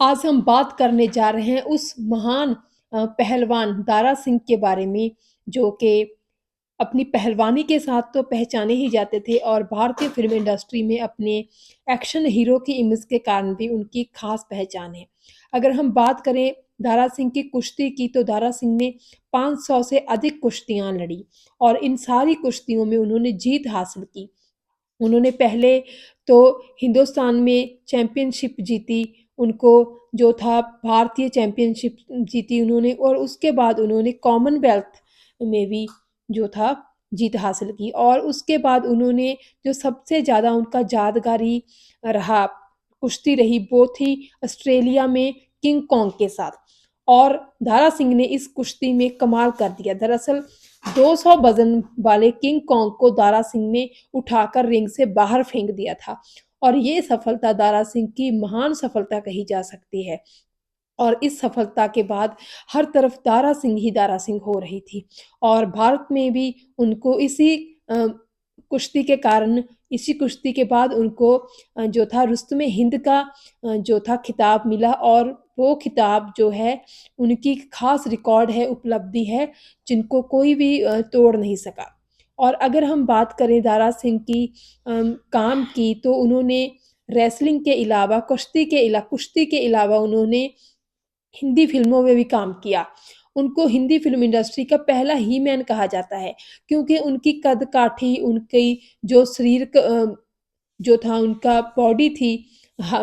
आज हम बात करने जा रहे हैं उस महान पहलवान दारा सिंह के बारे में, जो कि अपनी पहलवानी के साथ तो पहचाने ही जाते थे और भारतीय फ़िल्म इंडस्ट्री में अपने एक्शन हीरो की इमेज के कारण भी उनकी ख़ास पहचान है। अगर हम बात करें दारा सिंह की कुश्ती की, तो दारा सिंह ने 500 से अधिक कुश्तियाँ लड़ी और इन सारी कुश्तियों में उन्होंने जीत हासिल की। उन्होंने पहले तो हिंदुस्तान में चैंपियनशिप जीती, उनको जो था भारतीय चैंपियनशिप जीती उन्होंने और उसके बाद उन्होंने कॉमनवेल्थ में भी जो था जीत हासिल की और उसके बाद उन्होंने जो सबसे ज़्यादा उनका यादगारी रहा कुश्ती रही वो थी ऑस्ट्रेलिया में किंग कॉन्ग के साथ और दारा सिंह ने इस कुश्ती में कमाल कर दिया। दरअसल 200 वज़न वाले किंग कॉन्ग को दारा सिंह ने उठाकर रिंग से बाहर फेंक दिया था और ये सफलता दारा सिंह की महान सफलता कही जा सकती है। और इस सफलता के बाद हर तरफ दारा सिंह ही दारा सिंह हो रही थी और भारत में भी उनको कुश्ती के कारण इसी कुश्ती के बाद उनको जो था रुस्तमे हिंद का जो था खिताब मिला और वो खिताब जो है उनकी खास रिकॉर्ड है, उपलब्धि है, जिनको कोई भी तोड़ नहीं सका। और अगर हम बात करें दारा सिंह की काम की तो उन्होंने रेसलिंग के अलावा कुश्ती के अलावा उन्होंने हिंदी फ़िल्मों में भी काम किया। उनको हिंदी फ़िल्म इंडस्ट्री का पहला ही मैन कहा जाता है, क्योंकि उनकी कद-काठी, उनकी जो जो था उनका बॉडी थी,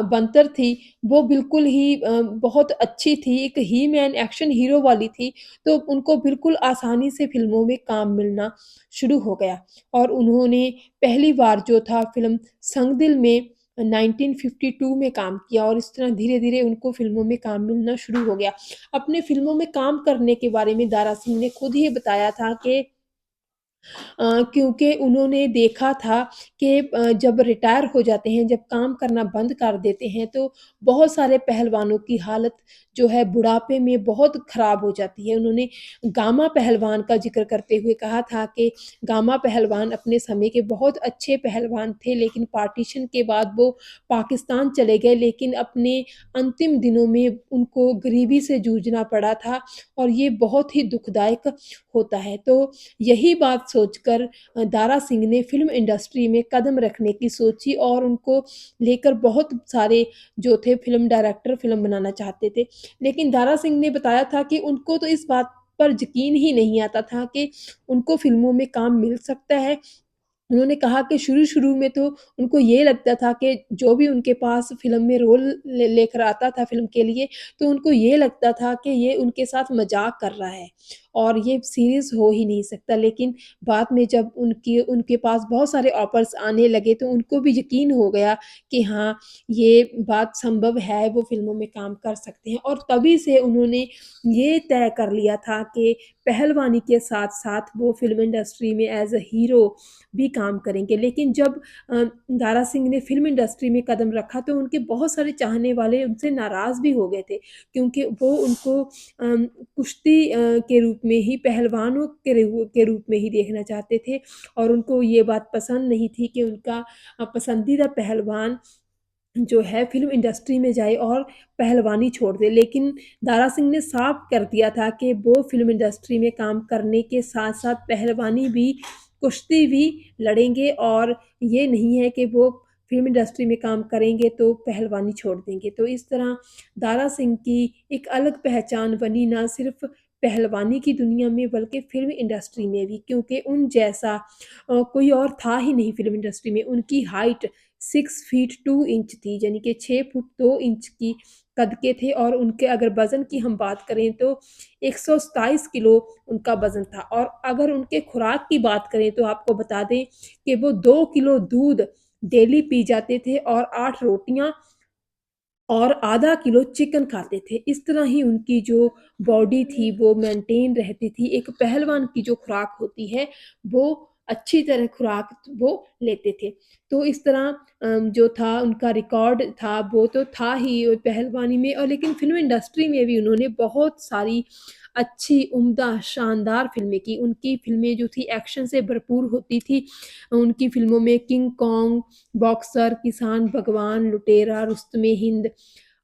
बनतर थी, वो बिल्कुल ही बहुत अच्छी थी, एक ही मैन एक्शन हीरो वाली थी, तो उनको बिल्कुल आसानी से फ़िल्मों में काम मिलना शुरू हो गया और उन्होंने पहली बार जो था फ़िल्म संग-दिल में 1952 में काम किया और इस तरह धीरे-धीरे उनको फ़िल्मों में काम मिलना शुरू हो गया। अपने फ़िल्मों में काम करने के बारे में दारा सिंह ने खुद ही बताया था कि क्योंकि उन्होंने देखा था कि जब रिटायर हो जाते हैं, जब काम करना बंद कर देते हैं, तो बहुत सारे पहलवानों की हालत जो है बुढ़ापे में बहुत खराब हो जाती है। उन्होंने गामा पहलवान का ज़िक्र करते हुए कहा था कि गामा पहलवान अपने समय के बहुत अच्छे पहलवान थे, लेकिन पार्टीशन के बाद वो पाकिस्तान चले गए, लेकिन अपने अंतिम दिनों में उनको गरीबी से जूझना पड़ा था और ये बहुत ही दुखदायक होता है। तो यही बात सोचकर दारा सिंह ने फ़िल्म इंडस्ट्री में कदम रखने की सोची और उनको लेकर बहुत सारे जो थे फ़िल्म डायरेक्टर फ़िल्म बनाना चाहते थे। लेकिन दारा सिंह ने बताया था कि उनको तो इस बात पर यकीन ही नहीं आता था कि उनको फ़िल्मों में काम मिल सकता है। उन्होंने कहा कि शुरू-शुरू में तो उनको ये लगता था कि जो भी उनके पास फ़िल्म में रोल लेकर आता था फ़िल्म के लिए, तो उनको ये लगता था कि ये उनके साथ मज़ाक कर रहा है और ये सीरियस हो ही नहीं सकता। लेकिन बाद में जब उनके पास बहुत सारे ऑफ़र्स आने लगे, तो उनको भी यकीन हो गया कि हाँ, ये बात संभव है, वो फ़िल्मों में काम कर सकते हैं और तभी से उन्होंने ये तय कर लिया था कि पहलवानी के साथ-साथ वो फ़िल्म इंडस्ट्री में एज़ अ हीरो भी काम करेंगे। लेकिन जब दारा सिंह ने फ़िल्म इंडस्ट्री में कदम रखा तो उनके बहुत सारे चाहने वाले उनसे नाराज़ भी हो गए थे, क्योंकि वो उनको कुश्ती के रूप में ही पहलवानों के रूप में ही देखना चाहते थे और उनको ये बात पसंद नहीं थी कि उनका पसंदीदा पहलवान जो है फ़िल्म इंडस्ट्री में जाए और पहलवानी छोड़ दे। लेकिन दारा सिंह ने साफ़ कर दिया था कि वो फ़िल्म इंडस्ट्री में काम करने के साथ-साथ पहलवानी भी, कुश्ती भी लड़ेंगे और ये नहीं है कि वो फ़िल्म इंडस्ट्री में काम करेंगे तो पहलवानी छोड़ देंगे। तो इस तरह दारा सिंह की एक अलग पहचान बनी ना सिर्फ़ पहलवानी की दुनिया में बल्कि फ़िल्म इंडस्ट्री में भी, क्योंकि उन जैसा कोई और था ही नहीं फ़िल्म इंडस्ट्री में। उनकी हाइट 6 फीट 2 इंच थी, यानी कि 6 फुट 2 इंच की कद के थे और उनके अगर वज़न की हम बात करें तो 127 किलो उनका वज़न था और अगर उनके खुराक की बात करें तो आपको बता दें कि वो 2 किलो दूध डेली पी जाते थे और 8 रोटियाँ और आधा किलो चिकन खाते थे। इस तरह ही उनकी जो बॉडी थी वो मेंटेन रहती थी। एक पहलवान की जो खुराक होती है वो अच्छी तरह खुराक वो लेते थे। तो इस तरह जो था उनका रिकॉर्ड था वो तो था ही पहलवानी में और लेकिन फ़िल्म इंडस्ट्री में भी उन्होंने बहुत सारी अच्छी, उम्दा, शानदार फ़िल्में की। उनकी फ़िल्में जो थी एक्शन से भरपूर होती थी। उनकी फ़िल्मों में किंग कॉन्ग, बॉक्सर, किसान भगवान, लुटेरा, रुस्तमे हिंद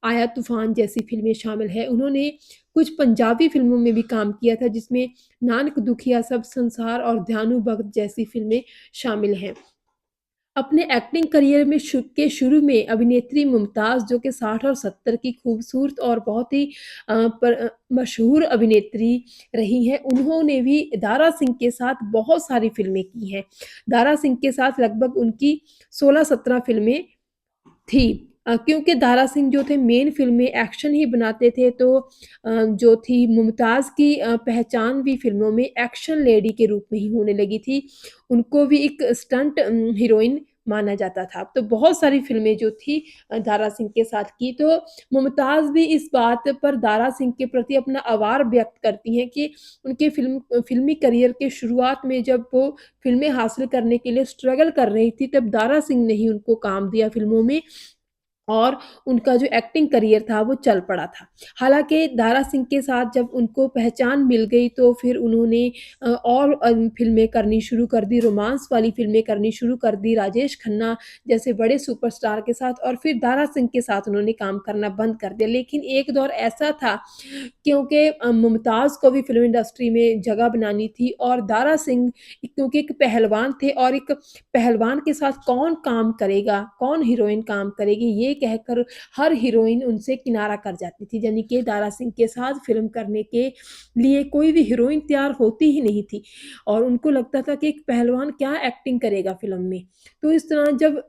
आया तूफ़ान जैसी फ़िल्में शामिल हैं। उन्होंने कुछ पंजाबी फ़िल्मों में भी काम किया था जिसमें नानक दुखिया, सब संसार और ध्यानु भगत जैसी फ़िल्में शामिल हैं। अपने एक्टिंग करियर में शुरू में अभिनेत्री मुमताज़ जो कि 60 और 70 की खूबसूरत और बहुत ही मशहूर अभिनेत्री रही हैं, उन्होंने भी दारा सिंह के साथ बहुत सारी फ़िल्में की हैं। दारा सिंह के साथ लगभग उनकी 16-17 फ़िल्में थी। क्योंकि दारा सिंह जो थे मेन फ़िल्में एक्शन ही बनाते थे तो जो थी मुमताज़ की पहचान भी फ़िल्मों में एक्शन लेडी के रूप में ही होने लगी थी। उनको भी एक स्टंट हीरोइन माना जाता था। तो बहुत सारी फ़िल्में जो थी दारा सिंह के साथ की तो मुमताज़ भी इस बात पर दारा सिंह के प्रति अपना आभार व्यक्त करती हैं कि उनके फ़िल्मी करियर के शुरुआत में जब वो फ़िल्में हासिल करने के लिए स्ट्रगल कर रही थी, तब दारा सिंह ने ही उनको काम दिया फ़िल्मों में और उनका जो एक्टिंग करियर था वो चल पड़ा था। हालाँकि दारा सिंह के साथ जब उनको पहचान मिल गई तो फिर उन्होंने और फ़िल्में करनी शुरू कर दी, रोमांस वाली फ़िल्में करनी शुरू कर दी, राजेश खन्ना जैसे बड़े सुपरस्टार के साथ और फिर दारा सिंह के साथ उन्होंने काम करना बंद कर दिया। लेकिन एक दौर ऐसा था क्योंकि मुमताज़ को भी फ़िल्म इंडस्ट्री में जगह बनानी थी और दारा सिंह क्योंकि एक पहलवान थे और एक पहलवान के साथ कौन काम करेगा, कौन हीरोइन काम करेगी, ये कहकर हर हीरोइन उनसे किनारा कर जाती थी। यानी कि दारा सिंह के साथ फ़िल्म करने के लिए कोई भी हीरोइन तैयार होती ही नहीं थी और उनको लगता था कि एक पहलवान क्या एक्टिंग करेगा फ़िल्म में। तो इस तरह जब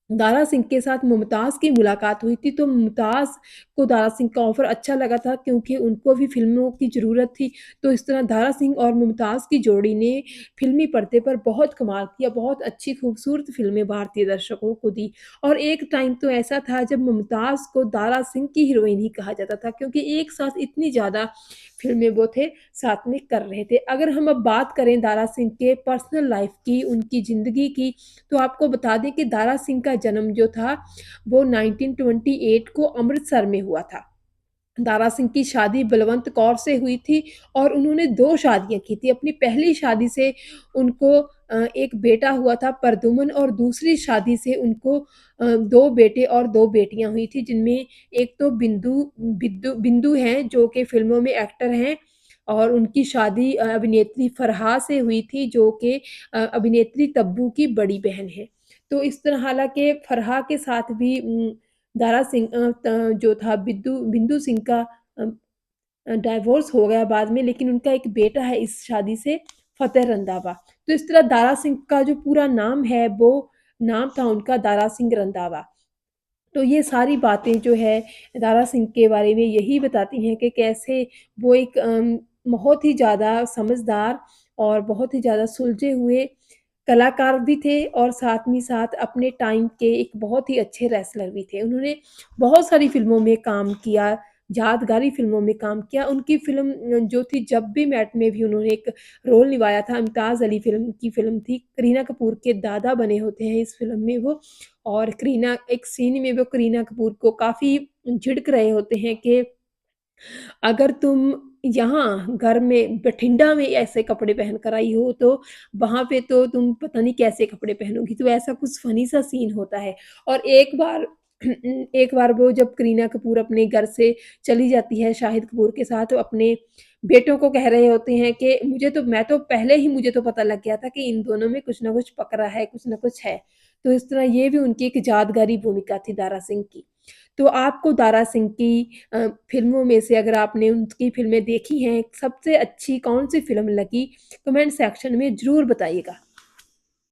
दारा सिंह के साथ मुमताज़ की मुलाकात हुई थी, तो मुमताज़ को दारा सिंह का ऑफ़र अच्छा लगा था क्योंकि उनको भी फ़िल्मों की ज़रूरत थी। तो इस तरह दारा सिंह और मुमताज़ की जोड़ी ने फ़िल्मी पर्दे पर बहुत कमाल किया, बहुत अच्छी खूबसूरत फ़िल्में भारतीय दर्शकों को दी। और एक टाइम तो ऐसा था जब मुमताज़ को दारा सिंह की हीरोइन ही कहा जाता था क्योंकि एक साथ इतनी ज़्यादा फ़िल्में वो थे साथ में कर रहे थे। अगर हम अब बात करें दारा सिंह के पर्सनल लाइफ़ की, उनकी ज़िंदगी की, तो आपको बता दें कि दारा सिंह का जन्म जो था वो 1928 को अमृतसर में हुआ था। दारा सिंह की शादी बलवंत कौर से हुई थी और उन्होंने 2 शादियाँ की थी। अपनी पहली शादी से उनको एक बेटा हुआ था प्रद्युम्न और दूसरी शादी से उनको 2 बेटे और 2 बेटियाँ हुई थी जिनमें एक तो बिंदु हैं जो कि फ़िल्मों में एक्टर हैं और उनकी शादी अभिनेत्री फरहा से हुई थी जो कि अभिनेत्री तब्बू की बड़ी बहन है। तो इस तरह हालाँकि फरहा के साथ भी दारा सिंह जो था बिंदु सिंह का डाइवोर्स हो गया बाद में लेकिन उनका एक बेटा है इस शादी से फ़तेह रंधावा। तो इस तरह दारा सिंह का जो पूरा नाम है वो नाम था उनका दारा सिंह रंधावा। तो ये सारी बातें जो है दारा सिंह के बारे में यही बताती हैं कि कैसे वो एक बहुत ही ज़्यादा समझदार और बहुत ही ज़्यादा सुलझे हुए कलाकार भी थे और साथ ही साथ अपने टाइम के एक बहुत ही अच्छे रेसलर भी थे। उन्होंने बहुत सारी फ़िल्मों में काम किया, यादगारी फ़िल्मों में काम किया। उनकी फ़िल्म जो थी जब वी मेट में भी उन्होंने एक रोल निभाया था। इम्तियाज़ अली फ़िल्म थी। करीना कपूर के दादा बने होते हैं इस फ़िल्म में वो और करीना एक सीन में वो करीना कपूर को काफ़ी झिड़क रहे होते हैं कि अगर तुम यहाँ घर में बठिंडा में ऐसे कपड़े पहन कर आई हो, तो वहाँ पे तो तुम पता नहीं कैसे कपड़े पहनोगी। तो ऐसा कुछ फ़नी सा सीन होता है और एक बार एक बार वो जब करीना कपूर अपने घर से चली जाती है शाहिद कपूर के साथ, तो अपने बेटों को कह रहे होते हैं कि मुझे तो पता लग गया था कि इन दोनों में कुछ न कुछ पकड़ा है, कुछ न कुछ है। तो इस तरह ये भी उनकी एक यादगारी भूमिका थी दारा सिंह की। तो आपको दारा सिंह की फ़िल्मों में से अगर आपने उनकी फ़िल्में देखी हैं, सबसे अच्छी कौन-सी फ़िल्म लगी? कमेंट सेक्शन में ज़रूर बताइएगा।